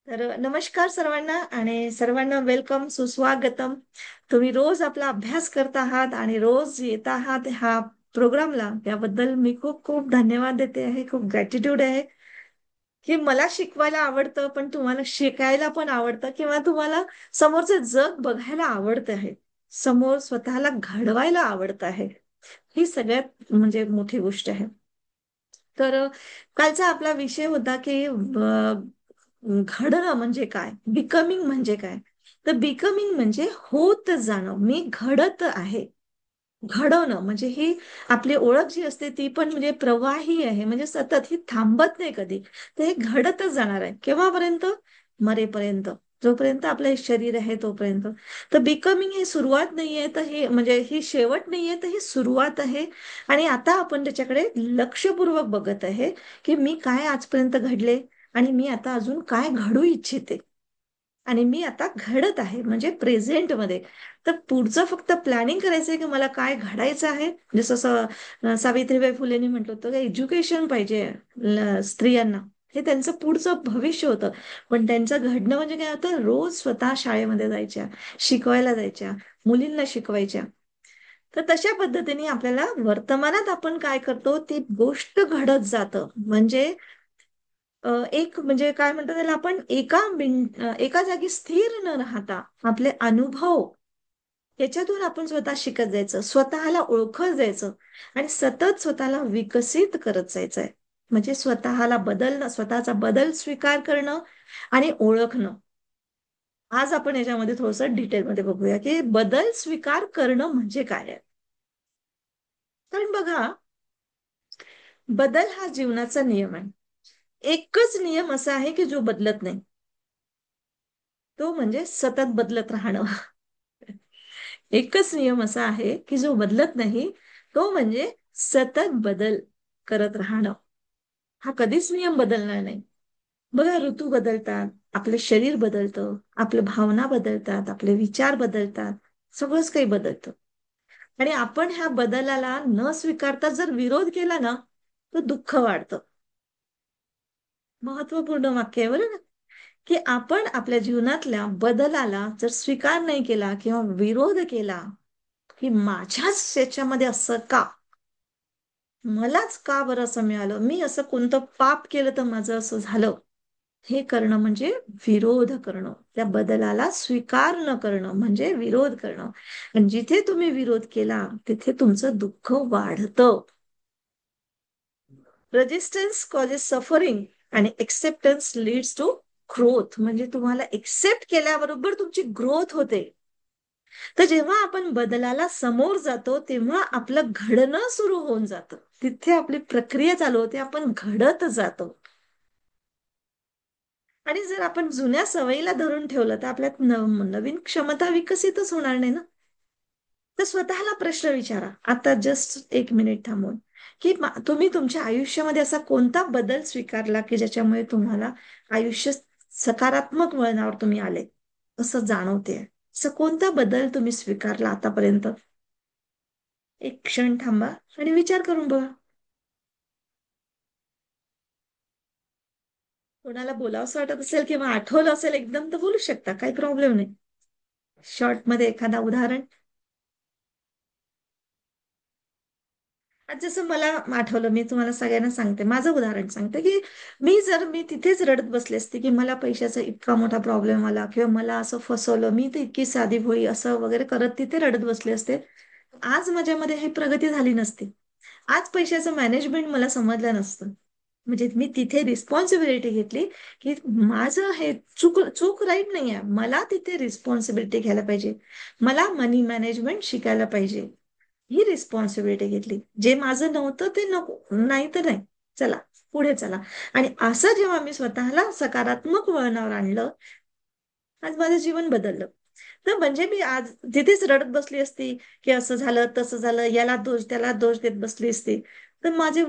तर नमस्कार सर्वांना आणि सर्वांना वेलकम सुस्वागतम. तुम्ही रोज आपला अभ्यास करत आहात आणि रोज येत आहात ह्या प्रोग्रामला, याबद्दल मी खूप खूप धन्यवाद देते आहे. खूप ग्रॅटिट्यूड आहे की मला शिकवायला आवडतं, पण तुम्हाला शिकायला पण आवडतं किंवा तुम्हाला समोरचे जग बघायला आवडत आहे, समोर स्वतःला घडवायला आवडत आहे. ही सगळ्यात म्हणजे मोठी गोष्ट आहे. तर कालचा आपला विषय होता की घडणं म्हणजे काय, बिकमिंग म्हणजे काय. तर बिकमिंग म्हणजे होत जाणं. मी घडत आहे. घडवणं म्हणजे ही आपली ओळख जी असते ती पण म्हणजे प्रवाही आहे, म्हणजे सतत ही थांबत नाही कधी. तर हे घडतच जाणार आहे. केव्हापर्यंत? मरेपर्यंत. जोपर्यंत आपलं हे शरीर आहे तोपर्यंत. तर बिकमिंग ही सुरुवात नाहीये, तर हे म्हणजे ही शेवट नाहीये, तर ही सुरुवात आहे. आणि आता आपण त्याच्याकडे लक्षपूर्वक बघत आहे की मी काय आजपर्यंत घडले आणि मी आता अजून काय घडू इच्छिते. आणि मी आता घडत आहे म्हणजे प्रेझेंटमध्ये. तर पुढचं फक्त प्लॅनिंग करायचंय की मला काय घडायचं आहे. जसं सावित्रीबाई फुलेंनी म्हटलं होतं की एज्युकेशन पाहिजे स्त्रियांना. हे त्यांचं पुढचं भविष्य होतं. पण त्यांचं घडणं म्हणजे काय होतं, रोज स्वतः शाळेमध्ये जायच्या, शिकवायला जायच्या, मुलींना शिकवायच्या. तर तशा पद्धतीने आपल्याला वर्तमानात आपण काय करतो ती गोष्ट घडत जातं. म्हणजे एक म्हणजे काय म्हणतात त्याला आपण एका जागी स्थिर न राहता आपले अनुभव याच्यातून आपण स्वतः शिकत जायचं, स्वतःला ओळखत जायचं आणि सतत स्वतःला विकसित करत जायचंय. म्हणजे स्वतःला बदलणं, स्वतःचा बदल स्वीकार करणं आणि ओळखणं. आज आपण याच्यामध्ये थोडंसं डिटेलमध्ये बघूया की बदल स्वीकार करणं म्हणजे काय आहे. कारण बघा, बदल हा जीवनाचा नियम आहे. एकच नियम असा आहे की जो बदलत नाही, तो म्हणजे सतत बदलत राहणं. एकच नियम असा आहे की जो बदलत नाही, तो म्हणजे सतत बदल करत राहणं. हा कधीच नियम बदलणार नाही. बघा, ऋतू बदलतात, आपलं शरीर बदलतं, आपल्या भावना बदलतात, आपले विचार बदलतात, सगळंच काही बदलतं. आणि आपण ह्या बदलाला न स्वीकारता जर विरोध केला ना, तर दुःख वाढतं. महत्वपूर्ण वाक्य आहे बरं ना. की आपण आपल्या जीवनातल्या बदलाला जर स्वीकार नाही केला किंवा विरोध केला, की माझ्याच याच्यामध्ये असं का, मलाच का बरं असं मिळालं, मी असं कोणतं पाप केलं तर माझं असं झालं, हे करणं म्हणजे विरोध करणं. त्या बदलाला स्वीकार न करणं म्हणजे विरोध करणं. आणि जिथे तुम्ही विरोध केला तिथे तुमचं दुःख वाढतं. रेजिस्टन्स कॉजेस सफरिंग आणि एक्सेप्टन्स लीड्स टू ग्रोथ. म्हणजे तुम्हाला एक्सेप्ट केल्याबरोबर तुमची ग्रोथ होते. तर जेव्हा आपण बदलाला समोर जातो तेव्हा आपलं घडणं सुरू होऊन जातं. तिथे आपली प्रक्रिया चालू होते, आपण घडत जातो. आणि जर आपण जुन्या सवयीला धरून ठेवलं तर आपल्यात नवीन क्षमता विकसितच होणार नाही ना. तर स्वतःला प्रश्न विचारा आता, जस्ट एक मिनिट थांबून, की तुम्ही तुमच्या आयुष्यामध्ये असा कोणता बदल स्वीकारला की ज्याच्यामुळे तुम्हाला आयुष्य सकारात्मक वळणावर तुम्ही आले असं जाणवते. असं कोणता बदल तुम्ही स्वीकारला आतापर्यंत? एक क्षण थांबा आणि विचार करून बघा. कोणाला बोलावंसं वाटत असेल किंवा आठवलं असेल एकदम तर बोलू शकता, काही प्रॉब्लेम नाही. शॉर्ट मध्ये एखादा उदाहरण. आज जसं मला आठवलं, मी तुम्हाला सगळ्यांना सांगते, माझं उदाहरण सांगते की मी तिथेच रडत बसले असते की मला पैशाचा इतका मोठा प्रॉब्लेम आला किंवा मला असं फसवलं, मी तर इतकी साधी भोळी असं वगैरे करत तिथे रडत बसले असते, आज माझ्यामध्ये ही प्रगती झाली नसती. आज पैशाचं मॅनेजमेंट मला समजलं नसतं. म्हणजे मी तिथे रिस्पॉन्सिबिलिटी घेतली की माझं हे चूक चूक राईट नाहीये, मला तिथे रिस्पॉन्सिबिलिटी घ्यायला पाहिजे, मला मनी मॅनेजमेंट शिकायला पाहिजे. ही रिस्पॉन्सिबिलिटी घेतली. जे माझं नव्हतं ते नको, नाही तर नाही, चला पुढे चला. आणि असं जेव्हा मी स्वतःला सकारात्मक वळणावर आणलं, आज माझं जीवन बदललं. तर म्हणजे मी आज तिथेच रडत बसली असती की असं झालं तसं झालं, याला दोष त्याला दोष देत बसली असती, तर माझे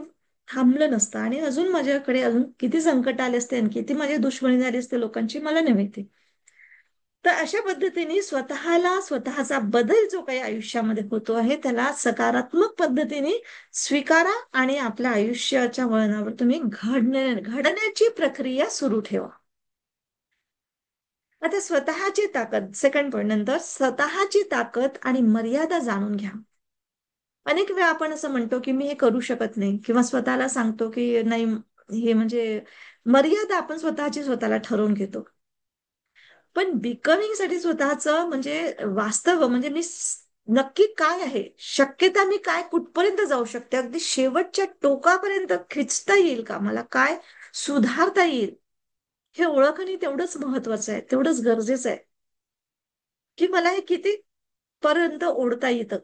थांबलं नसतं आणि अजून माझ्याकडे अजून किती संकट आले असते आणि किती माझी दुश्मनी झाली असते लोकांची, मला नाही माहिती. तर अशा पद्धतीने स्वतःला, स्वतःचा बदल जो काही आयुष्यामध्ये होतो आहे त्याला सकारात्मक पद्धतीने स्वीकारा आणि आपल्या आयुष्याच्या वळणावर तुम्ही घडण्याची प्रक्रिया सुरू ठेवा. आता स्वतःची ताकद, सेकंड पॉईंट नंतर, स्वतःची ताकद आणि मर्यादा जाणून घ्या. अनेक वेळा आपण असं म्हणतो की मी हे करू शकत नाही, किंवा स्वतःला सांगतो की नाही, हे म्हणजे मर्यादा आपण स्वतःला ठरवून घेतो. पण बिकमिंग साठी स्वतःचं म्हणजे वास्तव म्हणजे नक्की काय आहे, शक्यता मी काय कुठपर्यंत जाऊ शकते, अगदी शेवटच्या टोकापर्यंत खिचता येईल का, मला काय सुधारता येईल, हे ओळखणे तेवढंच महत्वाचं आहे, तेवढंच गरजेचं आहे. की मला हे किती पर्यंत ओढता येतं.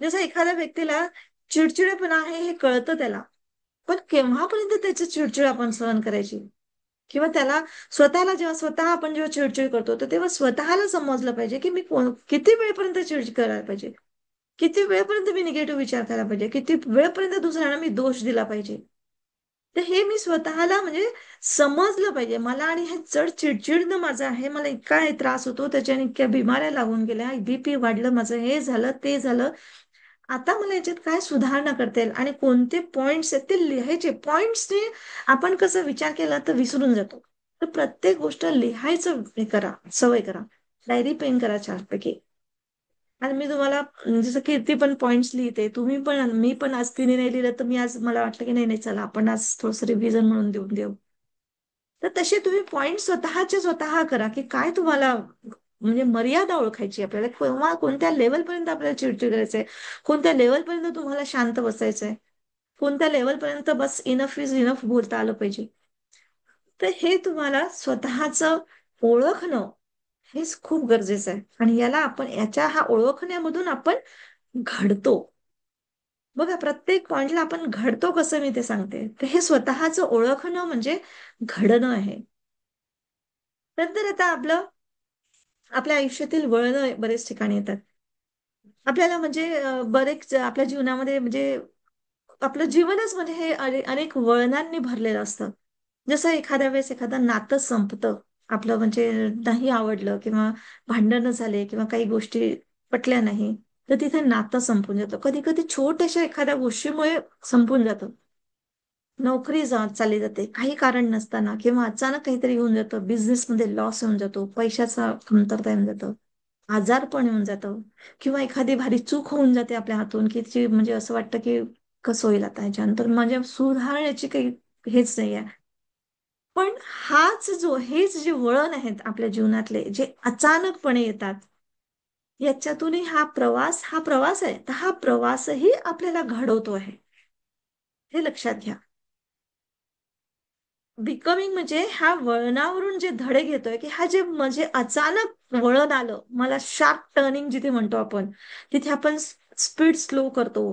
जसं एखाद्या व्यक्तीला चिडचिडेपणा आहे हे कळतं त्याला, पण केव्हापर्यंत त्याची चिडचिड आपण सहन करायची, किंवा त्याला स्वतःला जेव्हा आपण जेव्हा चिडचिड करतो, तर तेव्हा स्वतःला समजलं पाहिजे की मी किती वेळपर्यंत चिडचिड करायला पाहिजे, किती वेळपर्यंत मी निगेटिव्ह विचार करायला पाहिजे, किती वेळपर्यंत दुसऱ्यांना मी दोष दिला पाहिजे. तर हे मी स्वतःला म्हणजे समजलं पाहिजे मला, आणि हे जड चिडचिडणं माझं आहे, मला इतका हे त्रास होतो, त्याच्याने इतक्या बिमाऱ्या लागून गेल्या, बीपी वाढलं माझं, हे झालं ते झालं. आता मला याच्यात काय सुधारणा करता येईल आणि कोणते पॉइंट्स आहेत ते लिहायचे. पॉइंट्सने आपण कसं विचार केला तर विसरून जातो. तर प्रत्येक गोष्ट लिहायचं हे करा, सवय करा. डायरी पेन करा छानपैकी. आणि मी तुम्हाला जसं कीर्ती पण पॉइंट्स लिहिते, तुम्ही पण, मी पण आज तिने नाही लिहिलं तर मी आज मला वाटलं की नाही नाही चला आपण आज थोडंसं रिव्हिजन म्हणून देऊन देऊ. तर तसे तुम्ही पॉइंट स्वतःचे स्वतः करा की काय तुम्हाला म्हणजे मर्यादा ओळखायची आपल्याला, केव्हा कोणत्या लेवलपर्यंत आपल्याला चिडचिड करायचंय, कोणत्या लेवलपर्यंत तुम्हाला शांत बसायचंय, कोणत्या लेवलपर्यंत बस इनफ इज इनफ बोलता आलं पाहिजे. तर हे तुम्हाला स्वतःचं ओळखणं हेच खूप गरजेचं आहे, आणि याला आपण याच्या हा ओळखण्यामधून आपण घडतो. बघा प्रत्येक पॉइंटला आपण घडतो कसं मी ते सांगते, तर हे स्वतःचं ओळखणं म्हणजे घडणं आहे. नंतर आता आपल्या आयुष्यातील वळण बरेच ठिकाणी येतात. आपल्याला म्हणजे बरेच आपल्या जीवनामध्ये म्हणजे आपलं जीवनच म्हणजे हे अनेक वळणांनी भरलेलं असतं. जसं एखाद्या वेळेस एखादं नातं संपतं, आपलं म्हणजे नाही आवडलं, किंवा भांडणं झाले, किंवा काही गोष्टी पटल्या नाही, तर तिथे नातं संपून जातं. कधी कधी छोट्याशा एखाद्या गोष्टीमुळे संपून जातं. नोकरी चालली जाते काही कारण नसताना, किंवा अचानक काहीतरी येऊन जातं, बिझनेसमध्ये लॉस होऊन जातो, पैशाचा कमतरता येऊन जातं, आजारपण येऊन जातं, किंवा एखादी भारी चूक होऊन जाते आपल्या हातून, की म्हणजे असं वाटतं की कसं होईल आता ह्याच्यानंतर, म्हणजे सुधारण्याची काही हेच नाही आहे. पण हेच जे वळण आहेत आपल्या जीवनातले, जे अचानकपणे येतात, याच्यातूनही हा प्रवास आहे, तर हा प्रवासही आपल्याला घडवतो आहे, हे लक्षात घ्या. बिकमिंग म्हणजे ह्या वळणावरून जे धडे घेतोय, की हा जे म्हणजे अचानक वळण आलं, मला शार्प टर्निंग जिथे म्हणतो आपण, तिथे आपण स्पीड स्लो करतो,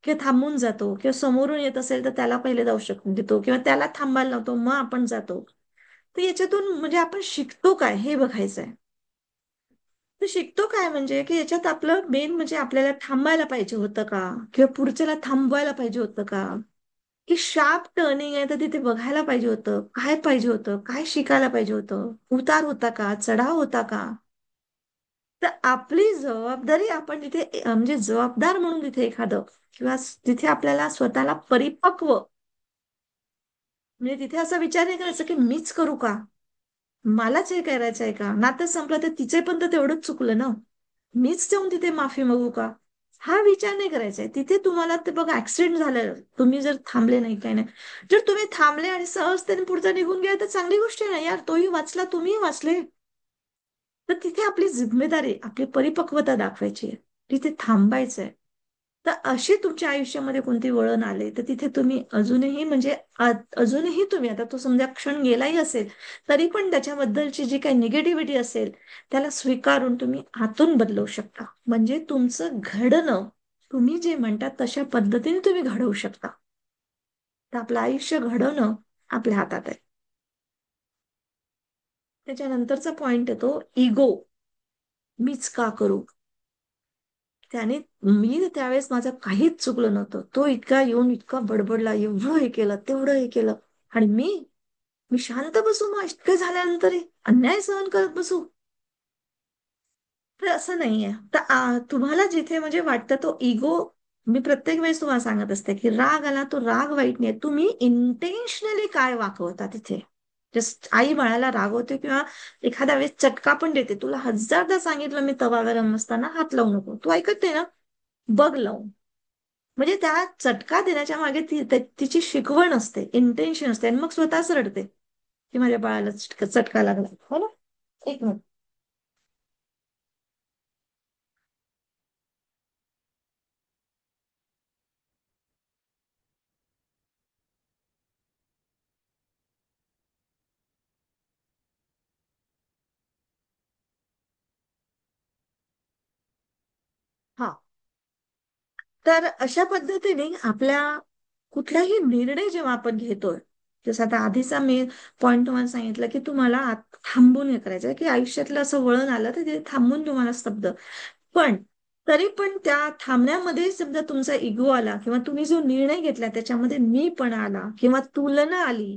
किंवा थांबून जातो, किंवा समोरून येत असेल तर त्याला पहिले जाऊ देतो, किंवा त्याला थांबायला लावतो, मग आपण जातो. तर याच्यातून म्हणजे आपण शिकतो काय हे बघायचंय. तर शिकतो काय म्हणजे की याच्यात आपलं मेन म्हणजे आपल्याला थांबायला पाहिजे होतं का, किंवा पुढच्याला थांबवायला पाहिजे होतं का, की शार्प टर्निंग आहे तर तिथे बघायला पाहिजे होतं, काय पाहिजे होतं, काय शिकायला पाहिजे होतं, उतार होता का, चढाव होता का. तर आपली जबाबदारी आपण तिथे म्हणजे जबाबदार म्हणून तिथे एखादं, किंवा तिथे आपल्याला स्वतःला परिपक्व, म्हणजे तिथे असा विचार नाही करायचा की मीच करू का, मलाच हे करायचं आहे का, नातं संपलं तर तिचे पण तर तेवढंच चुकलं ना, मीच जाऊन तिथे माफी मागू का, हा विचार नाही करायचा आहे. तिथे तुम्हाला ते बघा ऍक्सिडेंट झालं, तुम्ही जर थांबले नाही काही नाही, जर तुम्ही थांबले आणि सहजतेने पुढचा निघून गेला तर चांगली गोष्ट आहे ना यार, तोही वाचला तुम्ही वाचले. तर तिथे आपली जिम्मेदारी, आपली परिपक्वता दाखवायची आहे, तिथे थांबायचंय. तर अशी तुमच्या आयुष्यामध्ये कोणती वळण आले तर तिथे तुम्ही अजूनही म्हणजे अजूनही तुम्ही, आता तो समजा क्षण गेलाही असेल तरी पण त्याच्याबद्दलची जी काही निगेटिव्हिटी असेल त्याला स्वीकारून तुम्ही आतून बदलवू शकता, म्हणजे तुमचं घडणं, तुम्ही जे म्हणता तशा पद्धतीने तुम्ही घडवू शकता. तर आपलं आयुष्य घडवणं आपल्या हातात आहे. त्याच्यानंतरचा पॉइंट येतो इगो, मीच का करू. त्याने, मी त्यावेळेस माझं काहीच चुकलं नव्हतं, तो इतका येऊन इतका बडबडला, एवढं हे केलं तेवढं हे केलं, आणि मी मी शांत बसू, मग इतकं झाल्यानंतरही अन्याय सहन करत बसू. तर असं नाहीये. तर तुम्हाला जिथे म्हणजे वाटतं तो इगो, मी प्रत्येक वेळेस तुम्हाला सांगत असते की राग आला तो राग वाईट नाही, तुम्ही इंटेन्शनली काय वाकवता तिथे. जस्ट आई बाळाला रागवते किंवा एखाद्या वेळेस चटका पण देते. तुला हजारदा सांगितलं मी तवा गरम असताना हात लावू नको, तू ऐकत नाही ना, बघ लावून. म्हणजे त्या चटका देण्याच्या मागे तिची शिकवण असते, इंटेन्शन असते, आणि मग स्वतःच रडते की माझ्या बाळाला चटका लागला. हो ना. एक मिनिट. हा. तर अशा पद्धतीने आपल्या कुठलाही निर्णय जेव्हा आपण घेतोय, जसं आता आधीचा मी पॉइंट तुम्हाला सांगितलं की तुम्हाला थांबून हे करायचं की आयुष्यातलं असं वळण आलं तर ते थांबून तुम्हाला स्तब्ध. पण तरी पण त्या थांबण्यामध्ये समजा तुमचा इगो आला किंवा तुम्ही जो निर्णय घेतला त्याच्यामध्ये मीपणा आला किंवा तुलना आली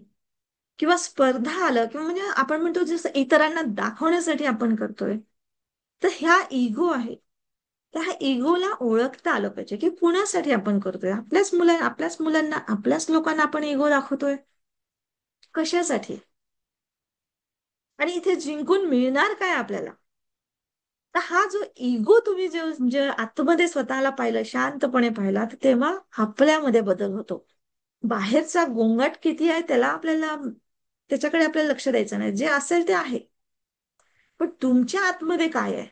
किंवा स्पर्धा आलं किंवा म्हणजे आपण म्हणतो जसं इतरांना दाखवण्यासाठी आपण करतोय, तर ह्या इगो आहे. तर ह्या इगोला ओळखता आलं पाहिजे की कुणासाठी आपण करतोय. आपल्याच मुलांना, आपल्याच लोकांना आपण इगो दाखवतोय, कशासाठी? आणि इथे जिंकून मिळणार काय आपल्याला? तर हा जो इगो तुम्ही जे जे आतमध्ये स्वतःला पाहिलं, शांतपणे पाहिला, तर तेव्हा आपल्यामध्ये बदल होतो. बाहेरचा गोंगाट किती आहे त्याला आपल्याला, त्याच्याकडे आपल्याला लक्ष द्यायचं नाही. जे असेल ते आहे. पण तुमच्या आतमध्ये काय आहे?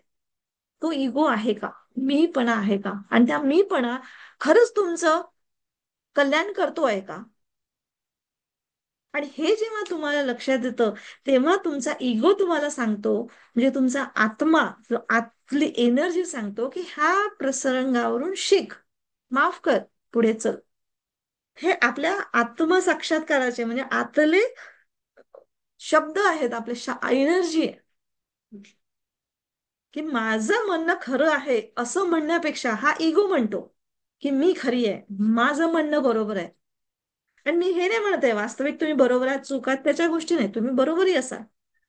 तो इगो आहे का? मीपणा आहे का? आणि त्या मीपणा खरंच तुमचं कल्याण करतोय का? आणि हे जेव्हा तुम्हाला लक्षात येतं, तेव्हा तुमचा इगो तुम्हाला सांगतो, म्हणजे तुमचा आत्मा, जो आतली एनर्जी सांगतो की ह्या प्रसंगावरून शिक, माफ कर, पुढे चल. हे आपल्या आत्मसाक्षात्काराचे म्हणजे आतले शब्द आहेत, आपले एनर्जी आहे. की माझं म्हणणं खरं आहे असं म्हणण्यापेक्षा हा इगो म्हणतो की मी खरी आहे, माझं म्हणणं बरोबर आहे. आणि मी हे नाही म्हणत आहे वास्तविक तुम्ही बरोबर आहात, चुकात त्याच्या गोष्टी नाही, तुम्ही बरोबरही असाल.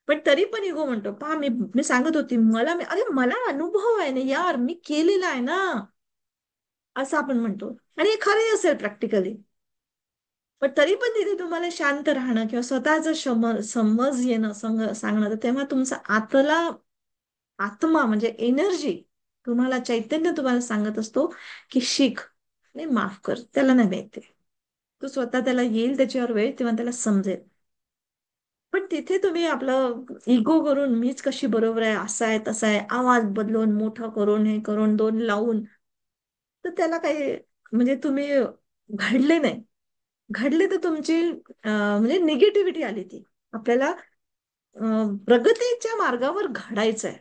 पण तरी पण इगो म्हणतो, पहा मी मी सांगत होती, अरे मला अनुभव आहे ना यार, मी केलेला आहे ना, असं आपण म्हणतो. आणि हे खरंही असेल प्रॅक्टिकली. पण तरी पण तिथे तुम्हाला शांत राहणं किंवा स्वतःच समज येणं सांगणं, तर तेव्हा तुमचा आतला आत्मा म्हणजे एनर्जी, तुम्हाला चैतन्य तुम्हाला सांगत असतो की शिक आणि माफ कर, त्याला नाही माहिती. तो स्वतः त्याला येईल त्याच्यावर वेळ, तेव्हा त्याला समजेल. पण तिथे तुम्ही आपलं इगो करून मीच कशी बरोबर आहे, असा आहे तसा आहे, आवाज बदलून मोठं करून हे करून दोन लावून, तर त्याला काही म्हणजे तुम्ही घडले नाही. घडले तर तुमची म्हणजे निगेटिव्हिटी आली. ती आपल्याला प्रगतीच्या मार्गावर घडायचंय,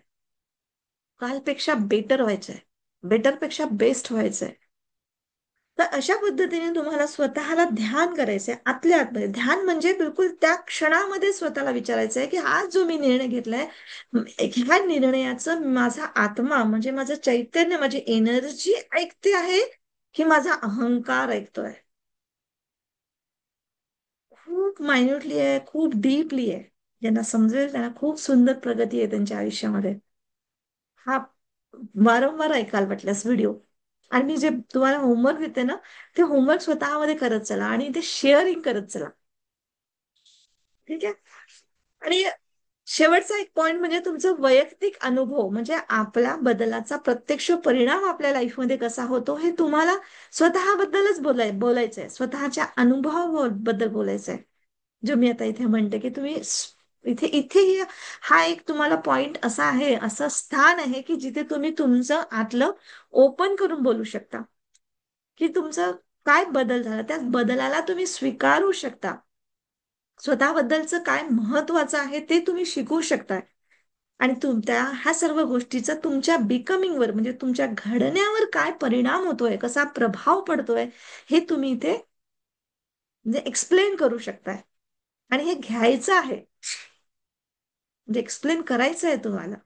कालपेक्षा बेटर व्हायचंय, बेटरपेक्षा बेस्ट व्हायचंय. तर अशा पद्धतीने तुम्हाला स्वतःला ध्यान करायचंय, आतल्या आतमध्ये ध्यान म्हणजे बिलकुल त्या क्षणामध्ये स्वतःला विचारायचंय की हा जो मी निर्णय घेतलाय, ह्या निर्णयाचं माझा आत्मा म्हणजे माझं चैतन्य, माझी एनर्जी ऐकते आहे की माझा अहंकार ऐकतोय. खूप मायन्युटली आहे, खूप डीपली आहे. ज्यांना समजेल त्यांना खूप सुंदर प्रगती आहे त्यांच्या आयुष्यामध्ये. हा वारंवार ऐकायला वाटल्यास व्हिडिओ. आणि मी जे तुम्हाला होमवर्क देते ना, ते होमवर्क स्वतःमध्ये करत चला आणि ते शेअरिंग करत चला. ठीक आहे. आणि शेवटचा एक पॉइंट म्हणजे तुमचा वैयक्तिक अनुभव, म्हणजे आपल्या बदलाचा प्रत्यक्ष परिणाम आपल्या लाईफमध्ये कसा होतो हे तुम्हाला स्वतःबद्दलच बोलायचंय, स्वतःच्या अनुभवाबद्दल बोलायचंय. जो मी आता इथे म्हणते की तुम्ही इथे इथे हा एक तुम्हाला पॉइंट असा आहे, असं स्थान आहे की जिथे तुम्ही तुमचं आतलं ओपन करून बोलू शकता की तुमचं काय बदल झाला, त्या बदलाला तुम्ही स्वीकारू शकता, स्वतःबद्दलचं काय महत्वाचं आहे ते तुम्ही शिकू शकताय. आणि तुमच्या ह्या सर्व गोष्टीचा तुमच्या बिकमिंगवर म्हणजे तुमच्या घडण्यावर काय परिणाम होतोय, कसा प्रभाव पडतोय, हे तुम्ही इथे म्हणजे एक्सप्लेन करू शकताय. आणि हे घ्यायचं आहे, म्हणजे एक्सप्लेन करायचं आहे तुम्हाला.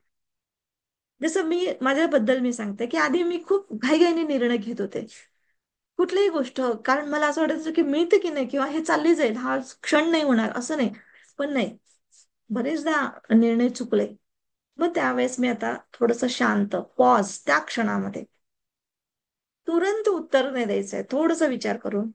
जसं माझ्याबद्दल मी सांगते की आधी मी खूप घाईघाईने निर्णय घेत होते कुठलीही गोष्ट, कारण मला असं वाटायचं की मिळते की नाही किंवा हे चालली जाईल, हा क्षण नाही होणार, असं नाही. पण नाही, बरेचदा निर्णय चुकले. मग त्यावेळेस मी आता थोडस शांत पॉज, त्या क्षणामध्ये तुरंत उत्तर नाही द्यायचंय, थोडस विचार करून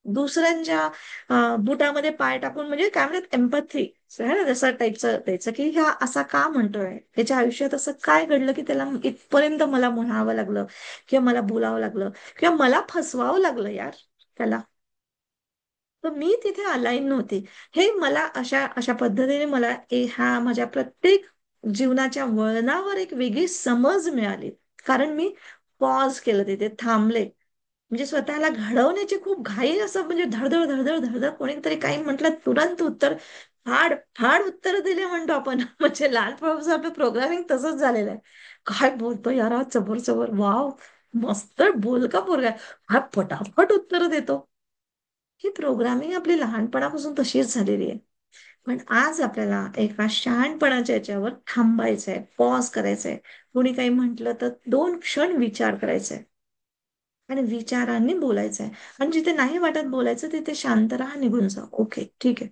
दुसऱ्यांच्या बुटामध्ये पाय टाकून, म्हणजे काय म्हणतात, एम्पॅथी आहे ना, जसं टाईपचं द्यायचं, की ह्या असा का म्हणतोय, त्याच्या आयुष्यात असं काय घडलं की त्याला इथपर्यंत मला म्हणावं लागलं, किंवा मला बोलावं लागलं, किंवा मला फसवावं लागलं यार त्याला. तर मी तिथे अलाईन नव्हती. हे मला अशा अशा पद्धतीने मला ह्या माझ्या प्रत्येक जीवनाच्या वळणावर एक वेगळी समज मिळाली. कारण मी पॉज केलं, तिथे थांबले. म्हणजे स्वतःला घडवण्याची खूप घाई, असं म्हणजे धडधड धडधड धडधड, कोणीतरी काही म्हटलं तुरंत उत्तर, फाड फाड उत्तर दिले म्हणतो आपण. म्हणजे लहानपणापासून आपलं प्रोग्रामिंग तसंच झालेलं आहे. काय बोलतो यार हा, चबर चबर, वाव, मस्त बोलका पोरगा आहे. हा फटाफट उत्तर देतो. ही प्रोग्रामिंग आपली लहानपणापासून तशीच झालेली आहे. पण आज आपल्याला एका शहाणपणाच्या याच्यावर थांबायचंय, पॉज करायचंय. कोणी काही म्हटलं तर 2 क्षण विचार करायचाय आणि विचारांनी बोलायचंय. आणि जिथे नाही वाटत बोलायचं तिथे शांत राहा, निघून जा. ओके, ठीक आहे.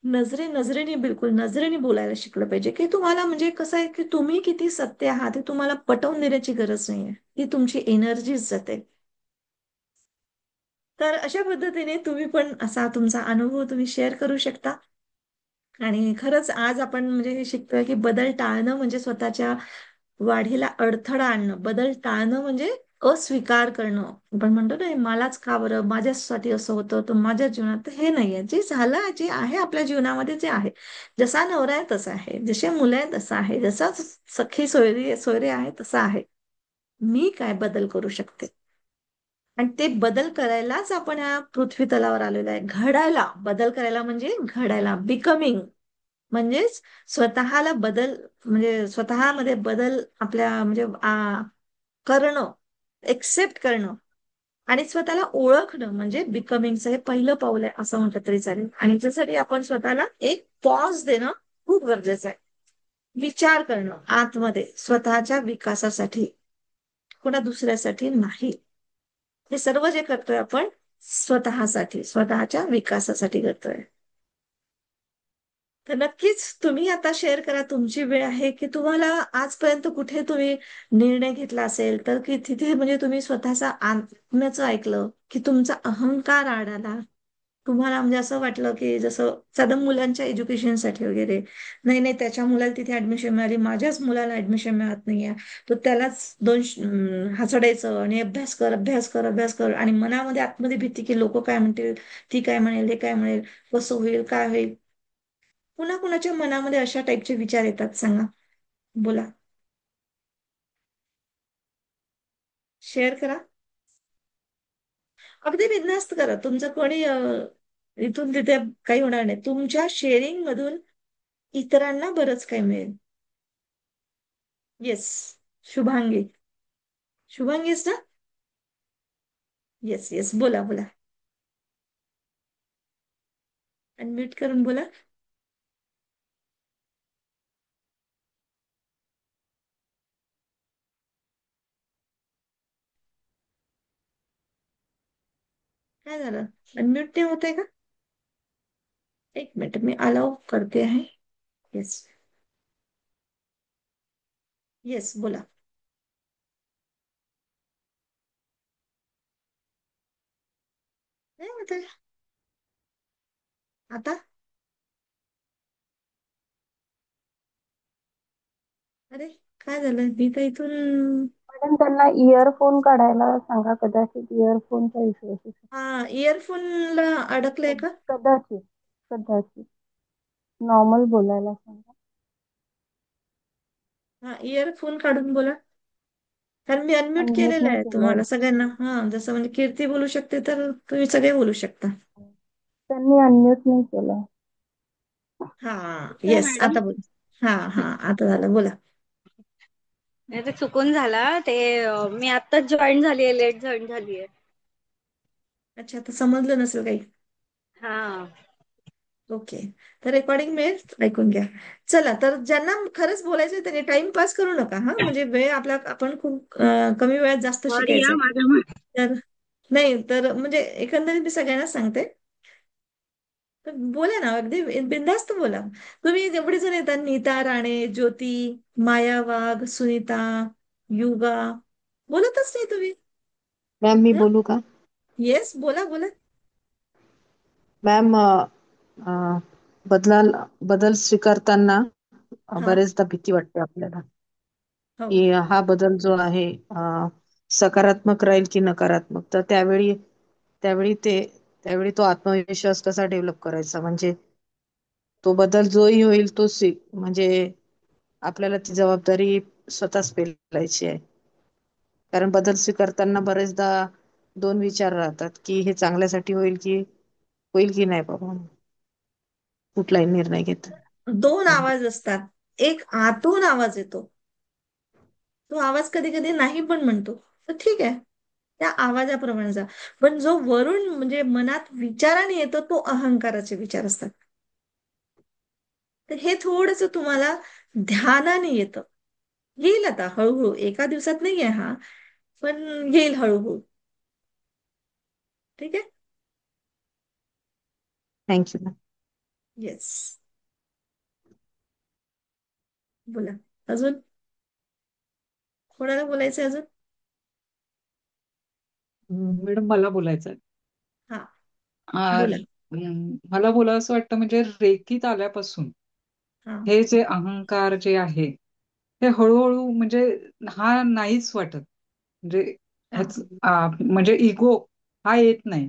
नजरेने, बिलकुल नजरेने बोलायला शिकलं पाहिजे, की तुम्हाला म्हणजे कसं आहे, की तुम्ही किती सत्य आहात हे तुम्हाला पटवून देण्याची गरज नाहीये. ती तुमची एनर्जीच जाते. तर अशा पद्धतीने तुम्ही पण असा तुमचा अनुभव तुम्ही शेअर करू शकता. आणि खरंच आज आपण म्हणजे हे शिकतोय, की बदल टाळणं म्हणजे स्वतःच्या वाढीला अडथळा आणणं. बदल टाळणं म्हणजे अस्वीकार करणं. आपण म्हणतो ना, "हे मलाच का बरं, माझ्यासाठी असं होतं तर माझ्या जीवनात." तर हे नाहीये. जे झालं, जे आहे आपल्या जीवनामध्ये, जे आहे, जसा नवरा आहे तसा आहे, जसे मुलं आहे तसा आहे, जसा सखी सोयरी सोयरे आहे तसा आहे. मी काय बदल करू शकते? आणि ते बदल करायलाच आपण या पृथ्वी तलावर आलेलो आहे. घडायला, बदल करायला म्हणजे घडायला, बिकमिंग म्हणजेच स्वतःला बदल, म्हणजे स्वतःमध्ये बदल आपल्या म्हणजे करणं, एक्सेप्ट करणं आणि स्वतःला ओळखणं म्हणजे बिकमिंगचं हे पहिलं पाऊल आहे, असं म्हटलं तरी चालेल. आणि त्यासाठी आपण स्वतःला एक पॉज देणं खूप गरजेचं आहे. विचार करणं आतमध्ये स्वतःच्या विकासासाठी, कोणा दुसऱ्यासाठी नाही. हे सर्व जे करतोय आपण स्वतःसाठी, स्वतःच्या विकासासाठी करतोय. तर नक्कीच तुम्ही आता शेअर करा, तुमची वेळ आहे, की तुम्हाला आजपर्यंत कुठे तुम्ही निर्णय घेतला असेल तर, की तिथे म्हणजे तुम्ही स्वतःचा आत्म्याचं ऐकलं, की तुमचा अहंकार आडाला, तुम्हाला म्हणजे असं वाटलं, की जसं साधं मुलांच्या एज्युकेशनसाठी वगैरे, नाही नाही त्याच्या मुलाला तिथे ऍडमिशन मिळाली, माझ्याच मुलाला ऍडमिशन मिळत नाहीये, तर त्यालाच हसडायचं आणि अभ्यास कर, अभ्यास कर, अभ्यास कर, आणि मनामध्ये आतमध्ये भीती, की लोक काय म्हणतील, ती काय म्हणेल, हे काय म्हणेल, कसं होईल, काय होईल. कुणा कुणाच्या मनामध्ये अशा टाईपचे विचार येतात, सांगा, बोला, शेअर करा. अगदी बिनधास्त करा, तुमचं कोणी इथून तिथे काही होणार नाही. तुमच्या शेअरिंग मधून इतरांना बरंच काही मिळेल. येस, शुभांगी, शुभांगीच ना? येस येस, बोला बोला, अनम्यूट करून बोला. काय झालं, अनम्यूट नाही होत का? एक मिनिट, मी अलाउ करते आहे. येस येस, बोला. नाही होत आहे. आता, अरे काय झालं, मी तर इथून. मॅडम त्यांना इयरफोन काढायला सांगा, कदाचित इयरफोनचा इश्यू असू शकतो. हा, इयरफोनला अडकलंय का? कदाचित, कदाचित नॉर्मल बोलायला सांगा. हा, इयरफोन काढून बोला. कारण मी अनम्यूट अनम्यूट केलेलं नाही आहे केलंय. तुम्हाला सगळ्यांना. हा, जसं म्हणजे कीर्ती बोलू शकते तर तुम्ही सगळे बोलू शकता. त्यांनी अनम्यूट नाही केलंय. हा, येतोय येस, मॅडम? आता बोल. हा हा, आता झालं, बोला. नाही ते चुकून झाला ते, मी आत्ताच जॉईन झालीये, लेट जॉईन झालीये. अच्छा, आता समजलं नसेल काही. हा. ओके, तर रेकॉर्डिंग मिळेल, ऐकून घ्या. चला, तर ज्यांना खरंच बोलायचं त्यांनी टाइमपास करू नका. हा, म्हणजे वेळ आपला, आपण खूप कमी वेळात जास्त सॉरी हा शिकायचंय. माझ्या. तर नाही, तर म्हणजे एकंदरीत मी सगळ्यांना सांगते, तर बोला ना, अगदी बिनधास्त बोला. तुम्ही जेवढे जण येतात, नीता राणे, ज्योती, माया वाघ, सुनीता, युगा, बोलतच नाही तुम्ही. मॅम मी हं? बोलू का? येस, बोला बोला. मॅम, अ, बदलाल बदल स्वीकारताना हा. बरेचदा भीती वाटते आपल्याला, हो. की हा बदल जो आहे सकारात्मक राहील की नकारात्मक. तर त्यावेळी ते त्यावेळी तो आत्मविश्वास कसा डेव्हलप करायचा, म्हणजे तो बदल जोही होईल तो म्हणजे आपल्याला ती जबाबदारी स्वतःच पेलायची आहे. कारण बदल स्वीकारताना बरेचदा दोन विचार राहतात, की हे चांगल्यासाठी होईल की नाही बाबा, कुठलाही निर्णय घेत. दोन आवाज असतात. एक आतून आवाज येतो, तो आवाज कधी कधी नाही पण म्हणतो, तर ठीक आहे, त्या आवाजाप्रमाणे जा. पण जो वरून म्हणजे मनात विचाराने येतो तो अहंकाराचे विचार असतात. तर हे थोडस तुम्हाला ध्यानाने येतं. येईल आता हळूहळू, एका दिवसात नाहीये हा, पण येईल हळूहळू. ठीक आहे. Thank you ma'am. येस. बोला अजून, कोणाला बोलायचं अजून? मॅडम, मला बोलायचं आहे. हा, आ, बोला. मला बोलावं असं वाटतं, म्हणजे रेकीत आल्यापासून हा. हे जे अहंकार जे आहे, हे हळूहळू म्हणजे हा नाहीच वाटत. म्हणजे हा. म्हणजे इगो हा येत नाही.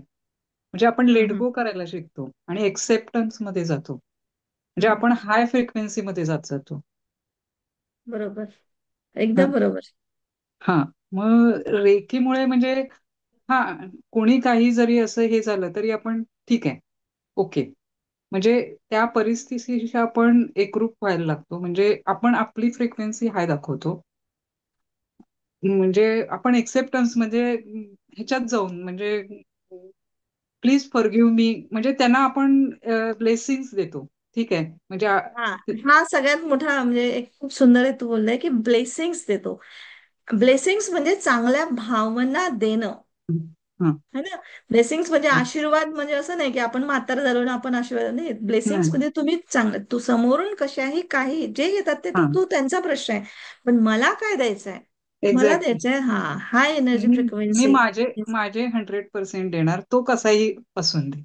म्हणजे आपण हम्म, लेट हम्म, गो करायला शिकतो आणि एक्सेप्टन्स मध्ये जातो. म्हणजे हम्म. आपण हाय फ्रिक्वेन्सी मध्ये जात जातो. बरोबर, हा. एकदम बरोबर. हा. मग रेकीमुळे म्हणजे हा, कोणी काही जरी असं हे झालं तरी आपण ठीक आहे, ओके. म्हणजे त्या परिस्थितीशी आपण एकरूप व्हायला लागतो. म्हणजे आपण आपली फ्रिक्वेन्सी हाय दाखवतो. म्हणजे आपण एक्सेप्टन्स म्हणजे ह्याच्यात जाऊन, म्हणजे प्लीज फॉरगिव्ह मी, म्हणजे त्यांना आपण ब्लेसिंग्स देतो. ठीक आहे. म्हणजे हा, हा सगळ्यात मोठा म्हणजे एक खूप सुंदर आहे तू बोललाय की ब्लेसिंग्स देतो. ब्लेसिंग्स म्हणजे चांगल्या भावना देणं. हा, है ना? ब्लेसिंग्स म्हणजे आशीर्वाद, म्हणजे असं नाही की आपण म्हातार झालो ना आपण आशीर्वाद नाही. ब्लेसिंग्स नाही, म्हणजे तुम्ही चांगलं, तू समोरून कशाही काही जे येतात ते हा, तू त्यांचा प्रश्न आहे. पण मला काय द्यायचंय? मला एक्झॅक्टली. द्यायचंय हा हाय एनर्जी मी मी फ्रिक्वेन्सी. माझे माझे 100% देणार, तो कसाही असून दे.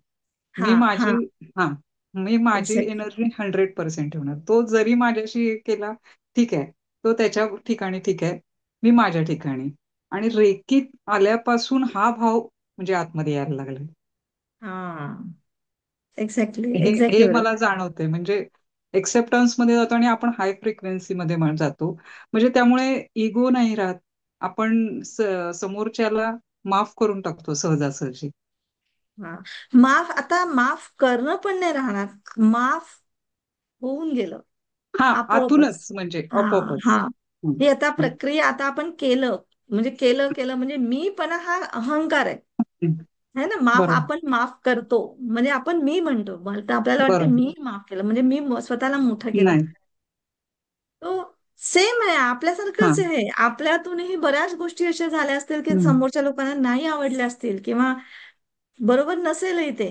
हा. मी हा. माझी हा मी माझी एक्झॅक्ट. एनर्जी 100% ठेवणार. तो जरी माझ्याशी केला, ठीक आहे, तो त्याच्या ठिकाणी ठीक आहे, मी माझ्या ठिकाणी. आणि रेकीत आल्यापासून हा भाव म्हणजे आतमध्ये यायला लागलाय. हा. एक्झॅक्टली, हे एक्झॅक्टली हे बरोबर. मला जाणवतंय. म्हणजे एक्सेप्टन्स मध्ये जातो आणि आपण हाय फ्रिक्वेन्सी मध्ये जातो. म्हणजे त्यामुळे इगो नाही राहत. आपण समोरच्याला माफ करून टाकतो सहजासहजी. हा. माफ, आता माफ करणं पण नाही राहणार, माफ होऊन गेलं हा, आपोआपच. आतूनच म्हणजे हा. आपोआपच. हा. हं, ही आता हं, प्रक्रिया आता आपण केलं, म्हणजे केलं केलं म्हणजे मी पण हा अहंकार आहे. हं. है ना? माफ, बरोबर, आपण माफ करतो म्हणजे आपण मी म्हणतो, मला तर आपल्याला वाटतं बरोबर. मी माफ केलं म्हणजे मी स्वतःला मोठं केलं. नाही. तो सेम आहे, हा. आपल्यासारखंच आहे. आपल्यातूनही बऱ्याच गोष्टी अशा झाल्या असतील की हं, समोरच्या लोकांना नाही आवडल्या असतील किंवा बरोबर नसेलही ते,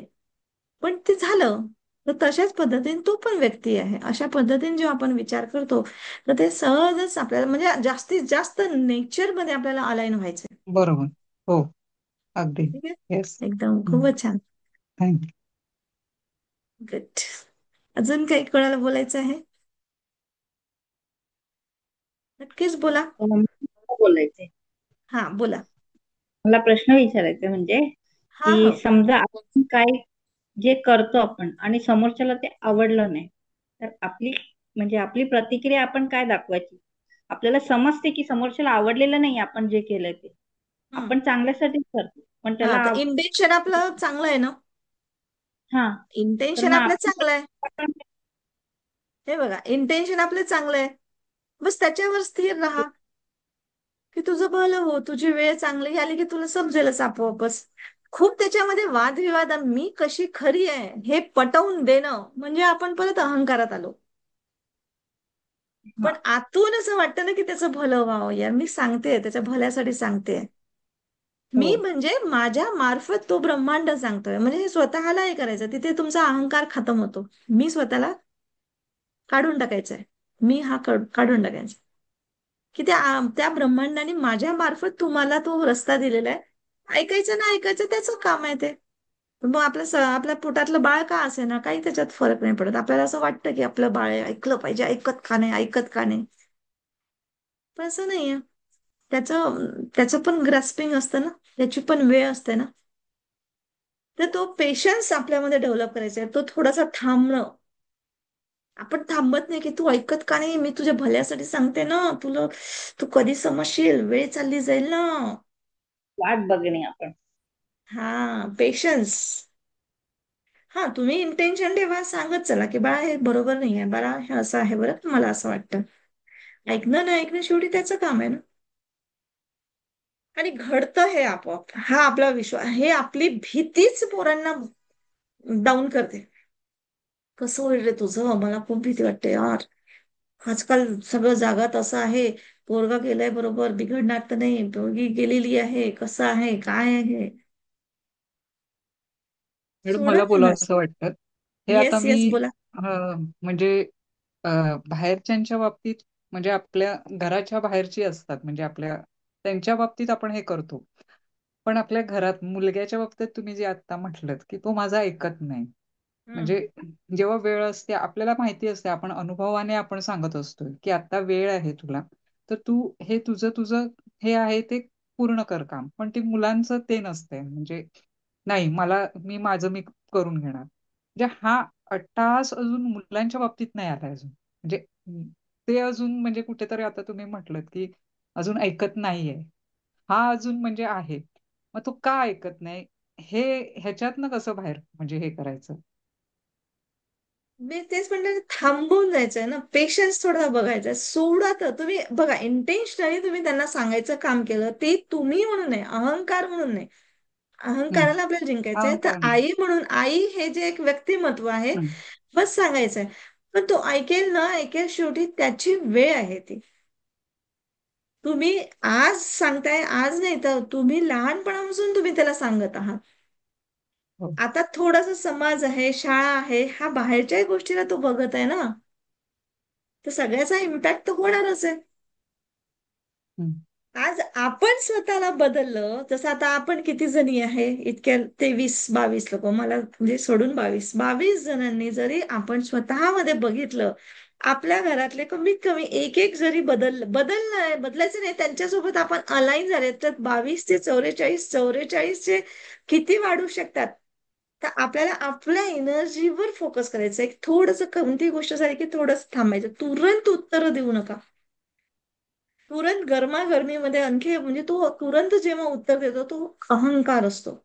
पण ते झालं. तर तशाच पद्धतीने तो पण व्यक्ती आहे. अशा पद्धतीने जेव्हा आपण विचार करतो तर ते सहजच आपल्याला म्हणजे जास्तीत जास्त नेचरमध्ये आपल्याला अलाईन व्हायचंय. बरोबर. हो, अगदी. ठीक आहे. येस. एकदम खूपच छान. थँक्यू. गुड. अजून काही कोणाला बोलायचं आहे? नक्कीच बोला. मला बोलायचंय. हा, बोला. मला प्रश्न विचारायचा म्हणजे, हा. की हो. समजा आपण काय जे करतो आपण आणि समोरच्याला ते आवडलं नाही, तर आपली प्रतिक्रिया आपण काय दाखवायची? आपल्याला समजते की समोरच्याला आवडलेलं नाही आपण जे केलंय ते. हम्म. आपण चांगल्यासाठीच करतो. पण हा, त्याला तर इंटेन्शन आपलं चांगलं आहे ना. हा, तर इंटेन्शन मग आपलं चांगलं आहे. आपण हे बघा, इंटेन्शन आपलं चांगलं आहे, बस त्याच्यावर स्थिर राहा की तुझं भलं हो, तुझी वेळ चांगली आली की तुला समजेलच आपोआपच. खूप त्याच्यामध्ये वादविवाद, मी कशी खरी आहे हे पटवून देणं म्हणजे आपण परत अहंकारात आलो. हा, पण आतून असं वाटतं ना की त्याचं भलं व्हावं, यार मी सांगते त्याच्या भल्यासाठी सांगते. हो, मी म्हणजे माझ्या मार्फत तो ब्रह्मांड सांगतोय, म्हणजे हे स्वतःला हे करायचं, तिथे तुमचा अहंकार खतम होतो. मी स्वतःला काढून टाकायचंय, मी हा काढून टाकायचा की त्या त्या ब्रह्मांडाने माझ्या मार्फत तुम्हाला तो रस्ता दिलेला आहे. ऐकायचं ना ऐकायचं त्याचं काम आहे ते. मग आपल्या पोटातलं बाळ का असे ना, काही त्याच्यात फरक नाही पडत. आपल्याला असं वाटतं की आपलं बाळ आहे, ऐकलं पाहिजे, ऐकत का नाही, ऐकत का नाही. पण असं नाहीये. त्याचं त्याचं पण ग्रास्पिंग असतं ना, त्याची पण वेळ असते ना. तर तो पेशन्स आपल्यामध्ये डेव्हलप करायचा आहे, तो थोडासा थांबणं. आपण थांबत नाही की तू ऐकत का नाही, मी तुझ्या भल्यासाठी सांगते ना तुला, तू कधी समजशील, वेळ चालली जाईल ना. वाट बघणे आपण. हा, पेशन्स. हा, तुम्ही इंटेन्शन ठेवा, सांगत चला की बाळा हे बरोबर नाही आहे, बाळा हे असं आहे बरं, मला असं वाटतं. ऐकणं ना ऐकणं शेवटी त्याचं काम आहे ना. आणि घडतं हे आपोआप, हा आपला विश्वास, हे आपली भीतीच पोरांना डाऊन करते. कसं होईल रे तुझं, मला खूप भीती वाटते यार. आजकाल सगळं जागात असं आहे, पोरगा गेलाय बरोबर, बिघडणार तर नाही, पोरगी गेलेली आहे, कसं आहे, काय आहे. मॅडम सोडा मला त्यांना. बोलावं असं वाटतं. हे आता येस मी येस, बोला. म्हणजे अ, बाहेरच्यांच्या बाबतीत, म्हणजे आपल्या घराच्या बाहेरची असतात, म्हणजे आपल्या त्यांच्या बाबतीत आपण हे करतो. पण आपल्या घरात मुलग्याच्या बाबतीत तुम्ही जे आता म्हटलत की तो माझा ऐकत नाही, हम्म. म्हणजे जेव्हा वेळ असते आपल्याला माहिती असते, आपण अनुभवाने आपण सांगत असतो की आता वेळ आहे तुला, तर तू हे तुझं तुझं हे आहे ते पूर्ण कर काम. पण ते मुलांचं ते नसतंय, म्हणजे नाही मला माझं मी करून घेणार. म्हणजे हा अट्टाहास अजून मुलांच्या बाबतीत नाही आलाय अजून, म्हणजे ते अजून म्हणजे कुठेतरी आता तुम्ही म्हटलत की अजून ऐकत नाहीये, हा अजून म्हणजे आहे. मग तो का ऐकत नाही, हे ह्याच्यातनं कसं बाहेर म्हणजे हे करायचं? मी तेच म्हणते, थांबून जायचंय ना, पेशन्स थोडा बघायचा, सोडा. तर तुम्ही बघा, इंटेन्शनली तुम्ही त्यांना सांगायचं काम केलं, ते तुम्ही म्हणून नाही, अहंकार म्हणून नाही. हम्म. अहंकाराला आपल्याला जिंकायचंय, तर अहंकार नाही. आई म्हणून, आई हे जे एक व्यक्तिमत्व आहे, हम्म. बस सांगायचंय. पण तो ऐकेल ना ऐकेल, शेवटी त्याची वेळ आहे ती. तुम्ही आज सांगताय, आज नाही तर तुम्ही लहानपणापासून तुम्ही त्याला सांगत आहात. हो. आता थोडासा समाज आहे, शाळा आहे, हा बाहेरच्याही गोष्टीला तो बघत आहे ना, तर सगळ्याचा इम्पॅक्ट तर होणारच आहे. हम्म. आज आपण स्वतःला बदललं, जसं आता आपण किती जणी आहे, इतक्या 23-22 लोक, मला म्हणजे सोडून 22 जणांनी जरी आपण स्वतःमध्ये बघितलं, आपल्या घरातले कमीत कमी एक एक जरी बदलायचं नाही, त्यांच्यासोबत आपण अलाईन झाले, तर 22 ते 44, 44 किती वाढू शकतात. तर आपल्याला आपल्या एनर्जीवर फोकस करायचं आहे. थोडंसं कोणती गोष्ट झाली की थोडंसं थांबायचं, तुरंत उत्तर देऊ नका. तुरंत गरमागरमीमध्ये आणखी म्हणजे तो तुरंत जेव्हा उत्तर देतो तो अहंकार असतो.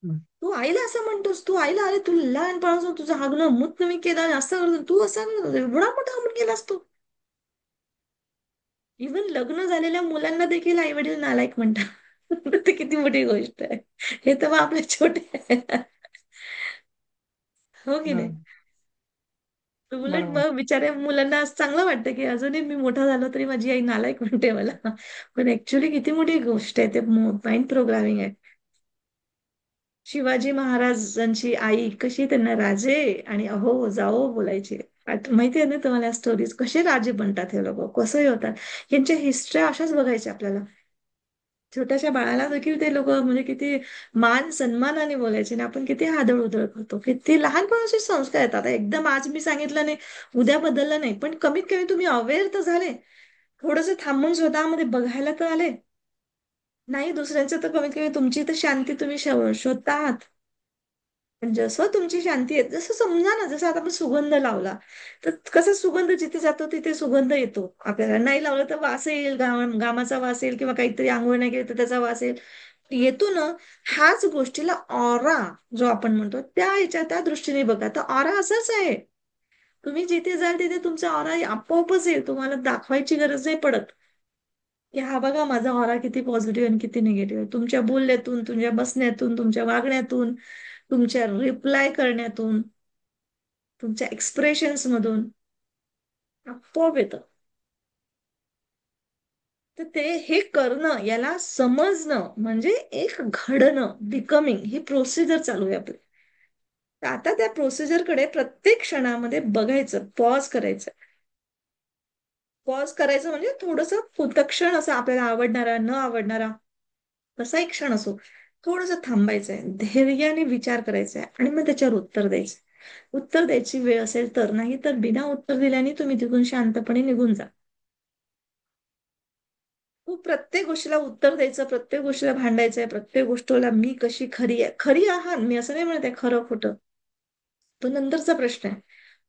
हम्म. तू आईला असं म्हणतोस, तू आईला, अरे तू लहानपणापासून तुझं हागणं मूत मी केलं आणि असं करतो, तू असं करतो, एवढा मोठा होऊन गेलास तू. इव्हन लग्न झालेल्या मुलांना देखील आई वडील नालायक म्हणतात. ते किती मोठी गोष्ट आहे. हे तर मग आपले छोटे आहे. हो की नाही. हम्म. उलट बरोबर. मग बिचाऱ्या मुलांना असं चांगलं वाटतं की अजूनही मी मोठा झालो तरी माझी आई नालायक म्हणते मला. पण ऍक्च्युली किती मोठी गोष्ट आहे, ते माइंड प्रोग्रामिंग आहे. शिवाजी महाराजांची आई कशी त्यांना राजे आणि अहो जाओ बोलायची. माहिती आहे ना तुम्हाला स्टोरीज, कसे राजे बनतात हे लोक, कसंही होतात. यांच्या हिस्ट्री अशाच बघायच्या आपल्याला. छोट्याशा बाळाला देखील ते लोक म्हणजे किती मान सन्मानाने बोलायचे आणि आपण किती हादळ उदळ करतो, किती लहानपणाचे संस्कार येतात. एकदम आज मी सांगितलं नाही, उद्या बदललं नाही, पण कमीत कमी तुम्ही अवेअर तर झाले, थोडंसं थांबून स्वतःमध्ये बघायला तर आले. नाही दुसऱ्यांचं तर कमीत कमी तुमची तर शांती तुम्ही शोधता आहात. पण जसं तुमची शांती आहे, जसं समजा ना, जसं आता आपण सुगंध लावला, तर कसं सुगंध जिथे जातो तिथे सुगंध येतो आपल्याला. नाही लावलं तर वास येईल, घामाचा वास येईल, किंवा काहीतरी आंघोळ नाही केली तर त्याचा वास येईल, येतो ना. ह्याच गोष्टीला ऑरा जो आपण म्हणतो, त्या ह्याच्या त्या दृष्टीने बघा, तर ऑरा असाच आहे. तुम्ही जिथे जाल तिथे तुमचा ऑरा आपोआपच येईल, तुम्हाला दाखवायची गरज नाही पडत की हा बघा माझा ऑरा किती पॉझिटिव्ह आणि किती निगेटिव्ह आहे. तुमच्या बोलण्यातून, तुमच्या बसण्यातून, तुमच्या वागण्यातून, तुमच्या रिप्लाय करण्यातून, तुमच्या एक्सप्रेशन्स मधून आपोआप येतं. तर ते हे करणं, याला समजणं म्हणजे एक घडणं, बिकमिंग, ही प्रोसिजर चालू आहे आपली. तर आता त्या प्रोसिजरकडे प्रत्येक क्षणामध्ये बघायचं, पॉज करायचं. पॉज करायचं म्हणजे थोडंसं तत्क्षण असं आपल्याला आवडणारा न आवडणारा कसाही क्षण असो, थोडस थांबायचंय, धैर्याने विचार करायचा आहे आणि मग त्याच्यावर उत्तर द्यायचं. उत्तर द्यायची वेळ असेल तर, नाही तर बिना उत्तर दिल्याने तुम्ही तिथून शांतपणे निघून जा. खूप प्रत्येक गोष्टीला उत्तर द्यायचं, प्रत्येक गोष्टीला भांडायचंय, प्रत्येक गोष्टीला मी कशी खरी आहे. खरी आहात, मी असं नाही म्हणत आहे खरं खोटं, तो नंतरचा प्रश्न आहे.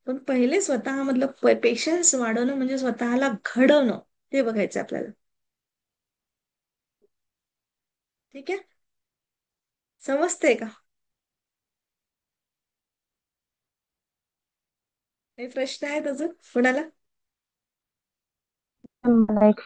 पण पहिले स्वतःमधलं पेशन्स वाढवणं म्हणजे स्वतःला घडवणं, ते बघायचं आपल्याला. ठीक आहे, समजतंय का? काही प्रश्न आहेत अजून कोणाला? मला एक